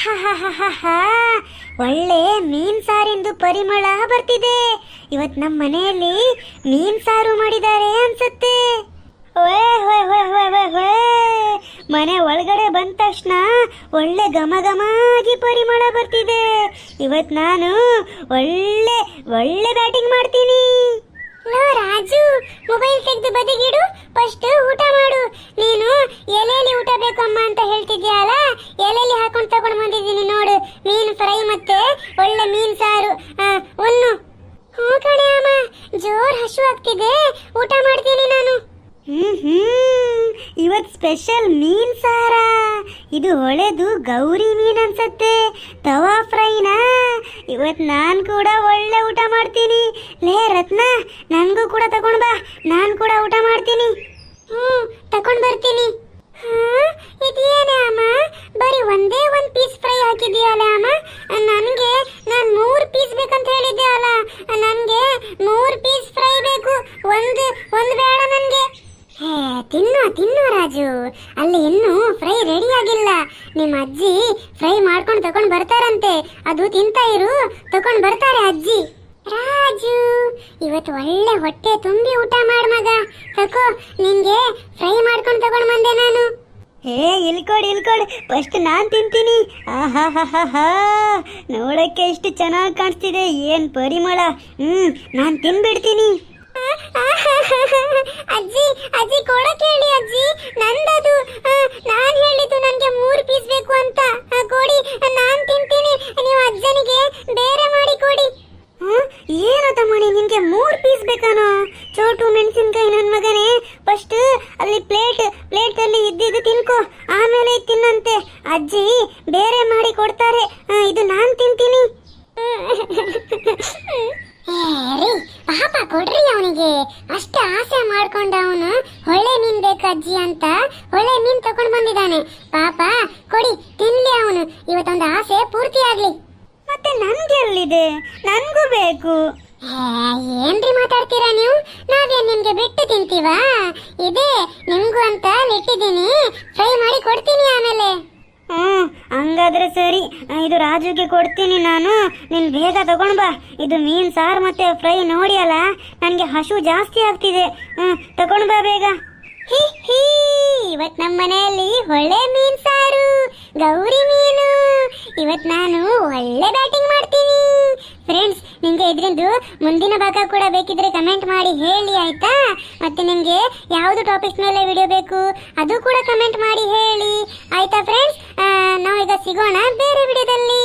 ಆಹಾಹಾಹಾಹಾ, ಒಳ್ಳೆ ಮೀನ್ ಸಾರಿಂದು ಪರಿಮಳ ಬರ್ತಿದೆ. ಇವತ್ ನಮ್ಮ ಮನೆಯಲ್ಲಿ ಮೀನ್ ಸಾರು ಮಾಡಿದ್ದಾರೆ ಅನ್ಸುತ್ತೆ. ಮನೆ ಒಳಗಡೆ ಬಂದ ತಕ್ಷಣ ಒಳ್ಳೆ ಘಮ ಘಮಾಗಿ ಪರಿಮಳ ಬರ್ತಿದೆ. ಇವತ್ ನಾನು ಒಳ್ಳೆ ಒಳ್ಳೆ ಬ್ಯಾಟಿಂಗ್ ಮಾಡ್ತೀನಿ. ರಾಜು, ಮೊಬೈಲ್ ತೆಗೆದು ಬದಿಗಿಡು, ಫಸ್ಟ್ ಊಟ ಮಾಡು. ನೀನು ಎಲೆಯಲ್ಲಿ ಊಟ ಬೇಕು ಅಮ್ಮ ಅಂತ ಹೇಳ್ತಿದ್ಯಲ್ಲ, ಎಲೆಯಲ್ಲಿ ಹಾಕೊಂಡು ತಗೊಂಡು ಬಂದಿದ್ದೀನಿ ನೋಡು. ಮೀನು ಫ್ರೈ ಮತ್ತೆ ಒಳ್ಳೆ ಮೀನ್ ಸಾರು. ಒಂದು ಹ್ಞೂ ಕಣೆ ಅಮ್ಮ, ಜೋರ್ ಹಸು ಆಗ್ತಿದೆ, ಊಟ ಮಾಡ್ತೀನಿ ನಾನು. ಇವತ್ ಸ್ಪೆಷಲ್ ಮೀನ್ ಸಾರ. ಇದು ಹೊಳೆದು ಗೌರಿ ಮೀನ್ ಅನ್ಸತ್ತೆ, ತವಾ ಫ್ರೈನಾ. ಇವತ್ ನಾನ್ ಕೂಡ ಒಳ್ಳೆ ಊಟ ಮಾಡ್ತೀನಿ. ಲೇ ರತ್ನ, ನನ್ಗೂ ಕೂಡ ತಗೊಂಡ್ ಬಾ, ನಾನ್ ಕೂಡ ಊಟ ಮಾಡ್ತೀನಿ. ತಗೊಂಡ್ ಬರ್ತೀನಿ. ಇದೇನೇ ಅಮ್ಮ, ಬರೀ ಒಂದೇ ಒಂದ್ ಪೀಸ್ ಫ್ರೈ ಹಾಕಿದ್ಯಲ್ಲ ಅಮ್ಮ. ನನ್ಗೆ ನಾನ್ 3 ಪೀಸ್ ಬೇಕಂತ ಹೇಳಿದ್ದೆ ಅಲ್ಲ, ನನ್ಗೆ 3 ಪೀಸ್ ಫ್ರೈ ಬೇಕು, ಒಂದು ಬೇಡ ನನ್ಗೆ. ತಿನ್ನು ರಾಜು, ಅಲ್ಲಿ ಇನ್ನೂ ಫ್ರೈ ರೆಡಿ ಆಗಿಲ್ಲ. ನಿಮ್ಮ ಅಜ್ಜಿ ಫ್ರೈ ಮಾಡ್ಕೊಂಡು ತಗೊಂಡ್ ಬರ್ತಾರಂತೆ, ಅದು ತಿಂತಾ ಇರು, ತಗೊಂಡ್ ಬರ್ತಾರೆ ಅಜ್ಜಿ. ರಾಜು, ಇವತ್ತು ಒಳ್ಳೆ ಹೊಟ್ಟೆ ತುಂಬಿ ಊಟ ಮಾಡ್ ಮಗ. ತಕೋ, ನಿಂಗೆ ಫ್ರೈ ಮಾಡ್ಕೊಂಡು ತಗೊಂಡ್ ಬಂದೆ ನಾನು. ಇಲ್ಕೊಡ್ ಫಸ್ಟ್ ನಾನ್ ತಿಂತೀನಿ. ಆಹಾಹಾಹಾ, ನೋಡಕ್ಕೆ ಎಷ್ಟು ಚೆನ್ನಾಗಿ ಕಾಣಿಸ್ತಿದೆ, ಏನ್ ಪರಿಮಳ. ನಾನ್ ತಿನ್ಬಿಡ್ತೀನಿ. ಅಜ್ಜಿ ಕೊಡಕ್ ಹೇಳಿ ಅಜ್ಜಿ, ನಂದದು. ನಾನ್ ಹೇಳಿದ್ದು ನನ್ಗೆ 3 ಪೀಸ್ ಬೇಕು ಅಂತ. ಕೊಡಿ, ನಾನ್ ತಿಂತೀನಿ, ನೀವು ಅಜ್ಜನಿಗೆ ಬೇರೆ ಮಾಡಿ ಕೊಡಿ. ಏನು ತಮ್ಮಣಿ, ನಿನ್ಗೆ 3 ಪೀಸ್ ಬೇಕಾನೋ? ಚೋಟು ಮೆಣಸಿನ್ಕಾಯಿ ನನ್ ಮಗನೇ, ಫಸ್ಟ್ ಅಲ್ಲಿ ಪ್ಲೇಟ್ ಅಲ್ಲಿ ಇದ್ದಿದ್ದು ತಿನ್ಕೋ, ಆಮೇಲೆ ತಿನ್ನಂತೆ. ಅಜ್ಜಿ ಬೇರೆ ಮಾಡಿ ಕೊಡ್ತಾರೆ, ಇದು ನಾನ್ ತಿಂತೀನಿ. ಪಾಪ ಕೊಡ್ರಿ ಅವನಿಗೆ, ಅಷ್ಟು ಆಸೆ ಮಾಡ್ಕೊಂಡ ಅವನು ಹೊಳೆ ಮೀನ್ ಬೇಕು ಅಜ್ಜಿ ಅಂತ ಹೊಳೆ ಮೀನ್ ತಗೊಂಡ್ ಬಂದಿದ್ದಾನೆ. ಪಾಪ ಕೊಡಿ, ತಿನ್ಲಿ ಅವನು, ಇವತ್ತೊಂದು ಆಸೆ ಪೂರ್ತಿ ಆಗ್ಲಿ. ಮತ್ತೆ ನನ್ಗೆ ಎಲ್ಲಿದೆ, ನನ್ಗೂ ಬೇಕು. ಏನ್ರಿ ಮಾತಾಡ್ತೀರಾ ನೀವು? ನಾವೇನ್ ನಿಮ್ಗೆ ಬಿಟ್ಟು ತಿಂತೀವಾ? ಇದೆ ನಿಮ್ಗೂ ಅಂತ ಇಟ್ಟಿದ್ದೀನಿ, ಫ್ರೈ ಮಾಡಿ ಕೊಡ್ತೀನಿ ಆಮೇಲೆ. ಹಂಗಾದ್ರೆ ಸರಿ, ಇದು ರಾಜುಗೆ ಕೊಡ್ತೀನಿ ನಾನು. ನೀನ್ ಬೇಗ ತಗೊಂಡ್ ಬಾ. ಇದು ಮೀನ್ ಸಾರು ಮತ್ತೆ ಫ್ರೈ ನೋಡಿ ಅಲ್ಲ, ನನ್ಗೆ ಹಸು ಜಾಸ್ತಿ ಆಗ್ತಿದೆ. ತಗೊಂಡ್ ಬಾ ಬೇಗ. ಇವತ್ ನಮ್ಮ ಮನೆಯಲ್ಲಿ ಒಳ್ಳೆ ಮೀನ್ ಸಾರು, ಗೌರಿ ಮೀನು. ಇವತ್ ನಾನು ಒಳ್ಳೆ ಬ್ಯಾಟಿಂಗ್ ಮಾಡ್ತೀನಿ. ಫ್ರೆಂಡ್ಸ್, ನಿಮ್ಗೆ ಇದ್ರಿಂದು ಮುಂದಿನ ಭಾಗ ಕೂಡ ಬೇಕಿದ್ರೆ ಕಮೆಂಟ್ ಮಾಡಿ ಹೇಳಿ, ಆಯ್ತಾ? ಮತ್ತೆ ನಿಮ್ಗೆ ಯಾವ್ದು ಟಾಪಿಕ್ಸ್ ಮೇಲೆ ವಿಡಿಯೋ ಬೇಕು ಅದು ಕೂಡ ಕಮೆಂಟ್ ಮಾಡಿ ಹೇಳಿ, ಆಯ್ತಾ ಫ್ರೆಂಡ್ಸ್? ನಾವೀಗ ಸಿಗೋಣ ಬೇರೆ ವಿಡಿಯೋದಲ್ಲಿ.